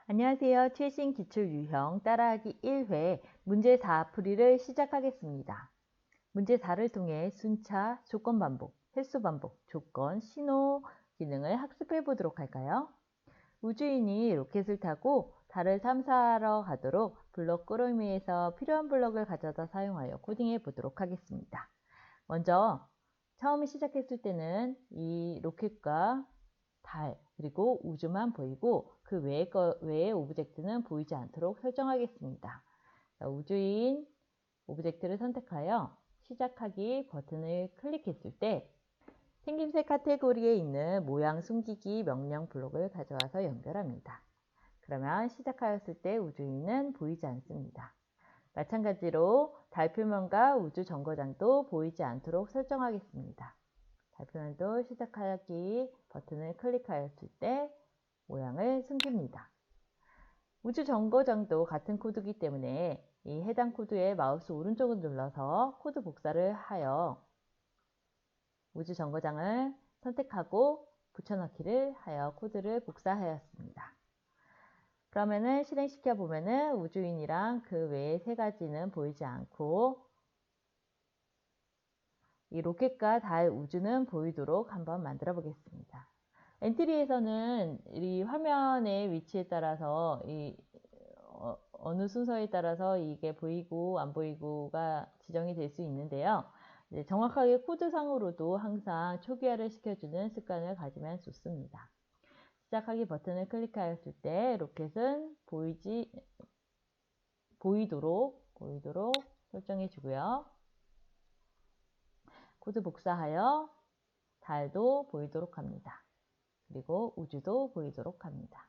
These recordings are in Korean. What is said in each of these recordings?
안녕하세요. 최신 기출 유형 따라하기 1회 문제 4 풀이를 시작하겠습니다. 문제 4를 통해 순차, 조건 반복, 횟수 반복, 조건, 신호 기능을 학습해 보도록 할까요? 우주인이 로켓을 타고 달을 탐사하러 가도록 블록 꾸러미에서 필요한 블록을 가져다 사용하여 코딩해 보도록 하겠습니다. 먼저 처음 시작했을 때는 이 로켓과 달, 그리고 우주만 보이고 그 외의 오브젝트는 보이지 않도록 설정하겠습니다. 자, 우주인 오브젝트를 선택하여 시작하기 버튼을 클릭했을 때 생김새 카테고리에 있는 모양 숨기기 명령 블록을 가져와서 연결합니다. 그러면 시작하였을 때 우주인은 보이지 않습니다. 마찬가지로 달표면과 우주 정거장도 보이지 않도록 설정하겠습니다. 달표면도 시작하기 버튼을 클릭하였을 때 모양을 숨깁니다. 우주 정거장도 같은 코드이기 때문에 이 해당 코드의 마우스 오른쪽을 눌러서 코드 복사를 하여 우주 정거장을 선택하고 붙여넣기를 하여 코드를 복사하였습니다. 그러면은 실행시켜 보면은 우주인이랑 그 외의 세 가지는 보이지 않고 이 로켓과 달, 우주는 보이도록 한번 만들어 보겠습니다. 엔트리에서는 이 화면의 위치에 따라서 어느 순서에 따라서 이게 보이고 안 보이고가 지정이 될 수 있는데요. 정확하게 코드상으로도 항상 초기화를 시켜주는 습관을 가지면 좋습니다. 시작하기 버튼을 클릭하였을 때 로켓은 보이도록 설정해 주고요. 코드 복사하여 달도 보이도록 합니다. 그리고 우주도 보이도록 합니다.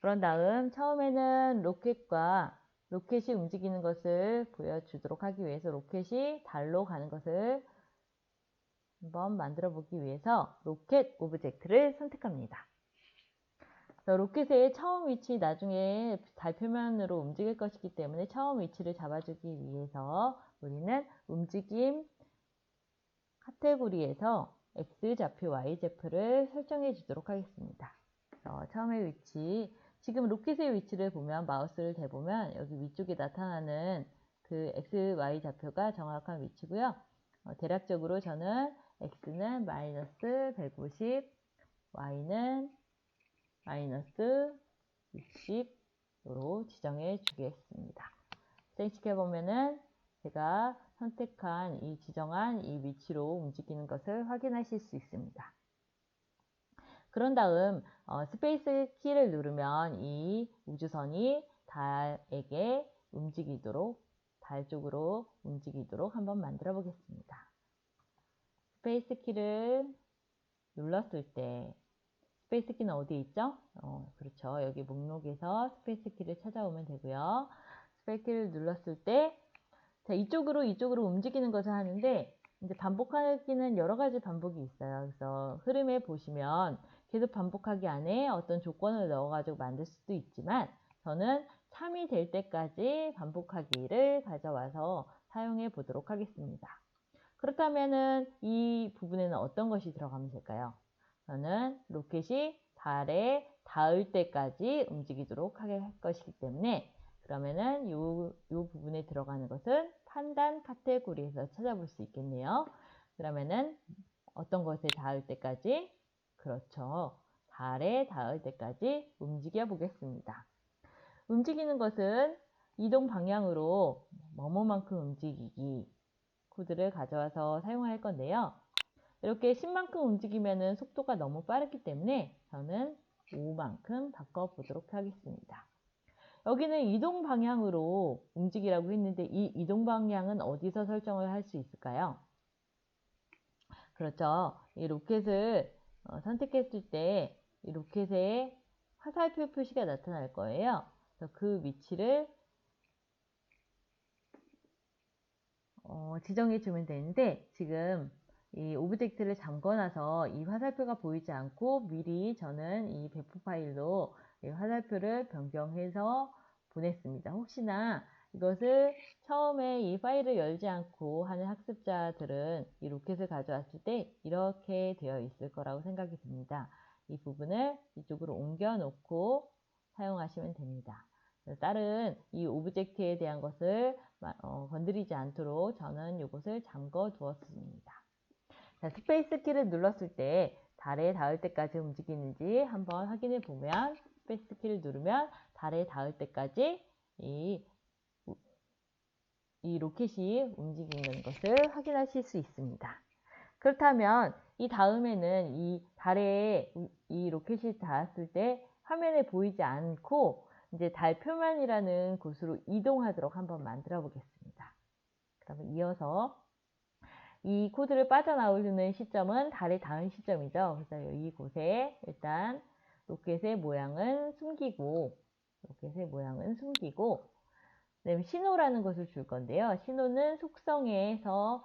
그런 다음 처음에는 로켓이 움직이는 것을 보여주도록 하기 위해서 로켓이 달로 가는 것을 한번 만들어 보기 위해서 로켓 오브젝트를 선택합니다. 로켓의 처음 위치 나중에 달 표면으로 움직일 것이기 때문에 처음 위치를 잡아주기 위해서 우리는 움직임 카테고리에서 X좌표, Y좌표를 설정해 주도록 하겠습니다. 처음의 위치, 지금 로켓의 위치를 보면 마우스를 대보면 여기 위쪽에 나타나는 그 X, Y 좌표가 정확한 위치고요. 대략적으로 저는 X는 마이너스 150, Y는 마이너스 60으로 지정해 주겠습니다. 실행시켜 보면은 제가 선택한 지정한 이 위치로 움직이는 것을 확인하실 수 있습니다. 그런 다음 스페이스 키를 누르면 이 우주선이 달에게 달 쪽으로 움직이도록 한번 만들어 보겠습니다. 스페이스 키를 눌렀을 때 스페이스 키는 어디 있죠? 그렇죠. 여기 목록에서 스페이스 키를 찾아오면 되고요. 스페이스 키를 눌렀을 때 자, 이쪽으로 움직이는 것을 하는데 이제 반복하기는 여러 가지 반복이 있어요. 그래서 흐름에 보시면 계속 반복하기 안에 어떤 조건을 넣어가지고 만들 수도 있지만 저는 참이 될 때까지 반복하기를 가져와서 사용해 보도록 하겠습니다. 그렇다면은 이 부분에는 어떤 것이 들어가면 될까요? 저는 로켓이 달에 닿을 때까지 움직이도록 할 것이기 때문에 그러면은 요 부분에 들어가는 것은 판단 카테고리에서 찾아볼 수 있겠네요. 그러면은 어떤 것에 닿을 때까지? 그렇죠. 달에 닿을 때까지 움직여 보겠습니다. 움직이는 것은 이동 방향으로 뭐뭐만큼 움직이기 코드를 가져와서 사용할 건데요. 이렇게 10만큼 움직이면 속도가 너무 빠르기 때문에 저는 5만큼 바꿔보도록 하겠습니다. 여기는 이동 방향으로 움직이라고 했는데 이 이동 방향은 어디서 설정을 할 수 있을까요? 그렇죠. 이 로켓을 선택했을 때 이 로켓에 화살표 표시가 나타날 거예요. 그래서 그 위치를 지정해 주면 되는데 지금 이 오브젝트를 잠궈놔서 이 화살표가 보이지 않고 미리 저는 이 배포 파일로 이 화살표를 변경해서 보냈습니다. 혹시나 이것을 처음에 이 파일을 열지 않고 하는 학습자들은 이 로켓을 가져왔을 때 이렇게 되어 있을 거라고 생각이 듭니다. 이 부분을 이쪽으로 옮겨 놓고 사용하시면 됩니다. 다른 이 오브젝트에 대한 것을 건드리지 않도록 저는 이것을 잠궈 두었습니다. 자, 스페이스 키를 눌렀을 때 달에 닿을 때까지 움직이는지 한번 확인해 보면 스페이스 키를 누르면 달에 닿을 때까지 이 로켓이 움직이는 것을 확인하실 수 있습니다. 그렇다면 이 다음에는 이 달에 이 로켓이 닿았을 때 화면에 보이지 않고 이제 달 표면이라는 곳으로 이동하도록 한번 만들어 보겠습니다. 그러면 이어서 이 코드를 빠져나오는 시점은 달에 닿은 시점이죠. 그래서 이곳에 일단 로켓의 모양은 숨기고 그다음에 신호라는 것을 줄 건데요. 신호는 속성에서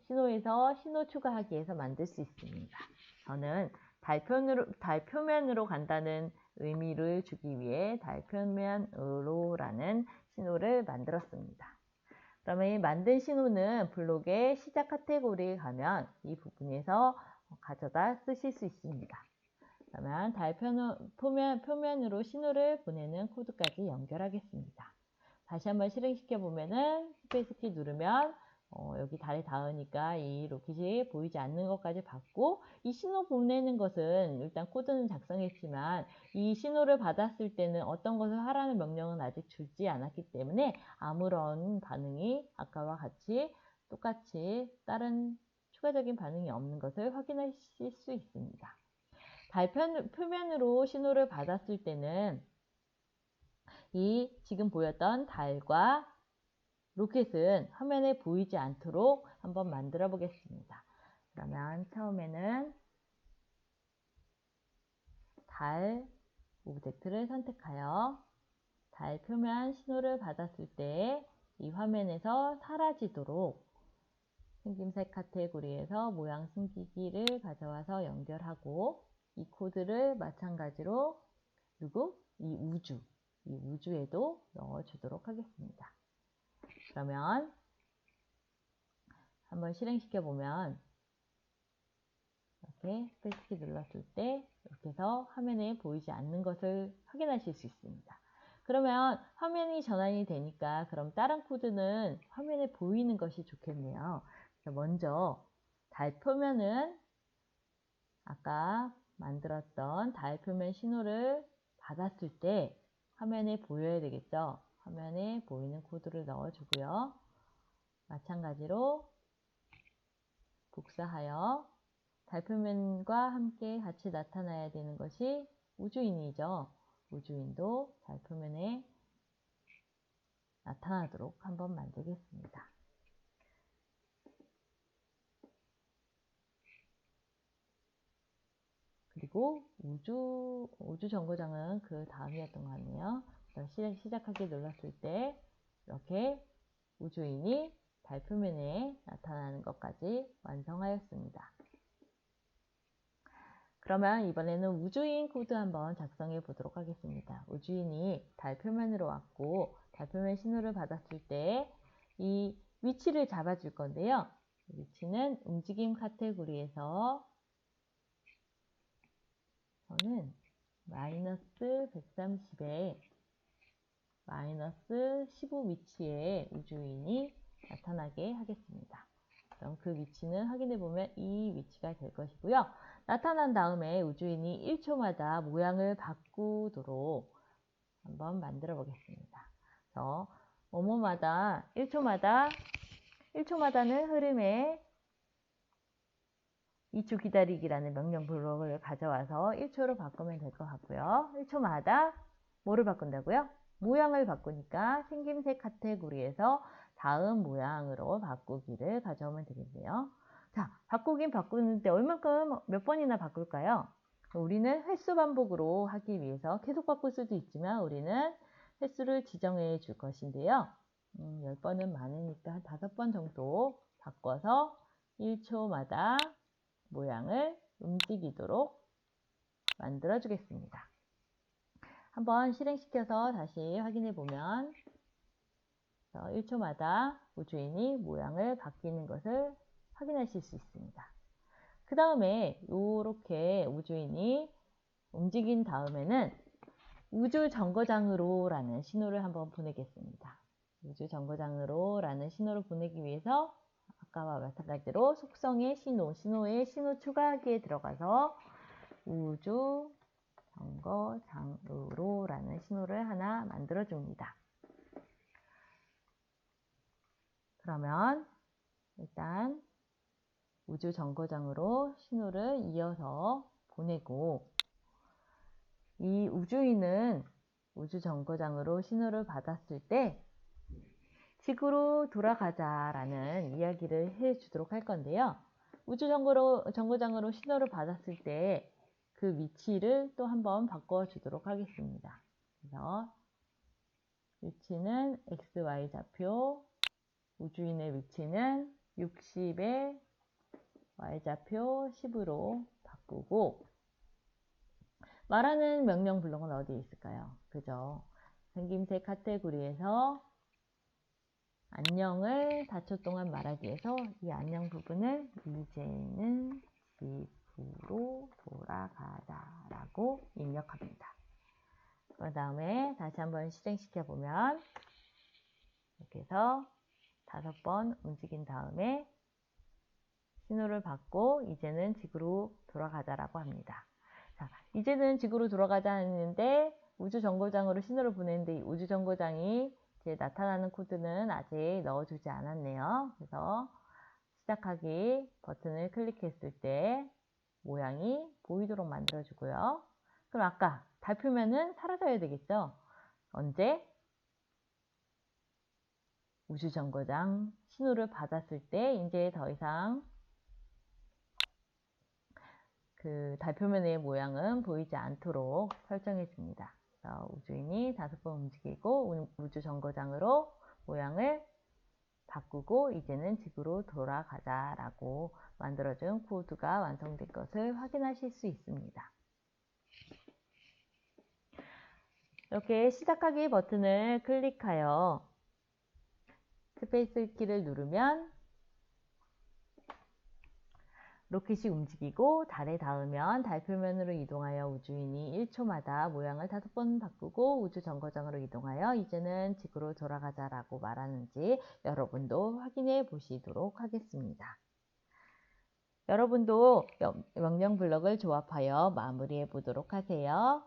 신호에서 신호 추가하기에서 만들 수 있습니다. 저는 달 표면으로 간다는 의미를 주기 위해 달 표면으로라는 신호를 만들었습니다. 그러면 이 만든 신호는 블록의 시작 카테고리에 가면 이 부분에서 가져다 쓰실 수 있습니다. 그러면 달 표면으로 신호를 보내는 코드까지 연결하겠습니다. 다시 한번 실행시켜 보면은 스페이스 키 누르면 여기 달에 닿으니까 이 로켓이 보이지 않는 것까지 봤고, 이 신호 보내는 것은 일단 코드는 작성했지만 이 신호를 받았을 때는 어떤 것을 하라는 명령은 아직 주지 않았기 때문에 아무런 반응이 아까와 똑같이 다른 추가적인 반응이 없는 것을 확인하실 수 있습니다. 달 표면으로 신호를 받았을 때는 이 지금 보였던 달과 로켓은 화면에 보이지 않도록 한번 만들어 보겠습니다. 그러면 처음에는 달 오브젝트를 선택하여 달 표면 신호를 받았을 때 이 화면에서 사라지도록 생김새 카테고리에서 모양 숨기기를 가져와서 연결하고, 이 코드를 마찬가지로 그리고 이 우주에도 넣어주도록 하겠습니다. 그러면 한번 실행시켜 보면 이렇게 스페이스키 눌렀을 때 이렇게 해서 화면에 보이지 않는 것을 확인하실 수 있습니다. 그러면 화면이 전환이 되니까 그럼 다른 코드는 화면에 보이는 것이 좋겠네요. 그래서 먼저 달 표면은 아까 만들었던 달 표면 신호를 받았을 때 화면에 보여야 되겠죠. 화면에 보이는 코드를 넣어주고요. 마찬가지로 복사하여 달표면과 함께 같이 나타나야 되는 것이 우주인이죠. 우주인도 달표면에 나타나도록 한번 만들겠습니다. 그리고 우주 정거장은 그 다음이었던 것 같네요. 시작하기 눌렀을 때 이렇게 우주인이 달표면에 나타나는 것까지 완성하였습니다. 그러면 이번에는 우주인 코드 한번 작성해 보도록 하겠습니다. 우주인이 달 표면으로 왔고 달 표면 신호를 받았을 때 이 위치를 잡아줄 건데요. 위치는 움직임 카테고리에서 저는 마이너스 130에 마이너스 15 위치에 우주인이 나타나게 하겠습니다. 그럼 그 위치는 확인해 보면 이 위치가 될 것이고요. 나타난 다음에 우주인이 1초마다 모양을 바꾸도록 한번 만들어 보겠습니다. 그래서 뭐뭐마다 1초마다는 흐름에 2초 기다리기라는 명령 블록을 가져와서 1초로 바꾸면 될 것 같고요. 1초마다 뭐를 바꾼다고요? 모양을 바꾸니까 생김새 카테고리에서 다음 모양으로 바꾸기를 가져오면 되겠네요. 자, 바꾸는데 얼만큼 몇 번이나 바꿀까요? 우리는 횟수 반복으로 하기 위해서 계속 바꿀 수도 있지만 우리는 횟수를 지정해 줄 것인데요. 10번은 많으니까 한 5번 정도 바꿔서 1초마다 모양을 움직이도록 만들어 주겠습니다. 한번 실행시켜서 다시 확인해 보면 1초마다 우주인이 모양을 바뀌는 것을 확인하실 수 있습니다. 그 다음에 이렇게 우주인이 움직인 다음에는 우주 정거장으로 라는 신호를 한번 보내겠습니다. 우주 정거장으로 라는 신호를 보내기 위해서 아까와 마찬가지로 속성의 신호에 신호 추가하기에 들어가서 우주 정거장으로 라는 신호를 하나 만들어 줍니다. 그러면 일단 우주 정거장으로 신호를 이어서 보내고, 이 우주인은 우주 정거장으로 신호를 받았을 때 지구로 돌아가자 라는 이야기를 해 주도록 할 건데요. 우주 정거장으로 신호를 받았을 때 그 위치를 또 한번 바꿔 주도록 하겠습니다. 그래서 위치는 XY 좌표, 우주인의 위치는 60에 Y좌표 10으로 바꾸고, 말하는 명령 블록은 어디에 있을까요? 그죠? 생김새 카테고리에서 안녕을 4초 동안 말하기 위해서 이 안녕 부분을 이제는 지구로 돌아가자 라고 입력합니다. 그 다음에 다시 한번 실행시켜 보면 이렇게 해서 5번 움직인 다음에 신호를 받고 이제는 지구로 돌아가자 라고 합니다. 자, 이제는 지구로 돌아가자 했는데 우주 정거장으로 신호를 보냈는데 이 우주 정거장이 이제 나타나는 코드는 아직 넣어주지 않았네요. 그래서 시작하기 버튼을 클릭했을 때 모양이 보이도록 만들어주고요. 그럼 아까 달표면은 사라져야 되겠죠? 언제? 우주 정거장 신호를 받았을 때 이제 더 이상 그 달표면의 모양은 보이지 않도록 설정해 줍니다. 그래서 우주인이 5번 움직이고 우주 정거장으로 모양을 바꾸고 이제는 지구로 돌아가자 라고 만들어준 코드가 완성된 것을 확인하실 수 있습니다. 이렇게 시작하기 버튼을 클릭하여 스페이스 키를 누르면 로켓이 움직이고 달에 닿으면 달표면으로 이동하여 우주인이 1초마다 모양을 5번 바꾸고 우주 정거장으로 이동하여 이제는 지구로 돌아가자 라고 말하는지 여러분도 확인해 보시도록 하겠습니다. 여러분도 명령 블록을 조합하여 마무리해 보도록 하세요.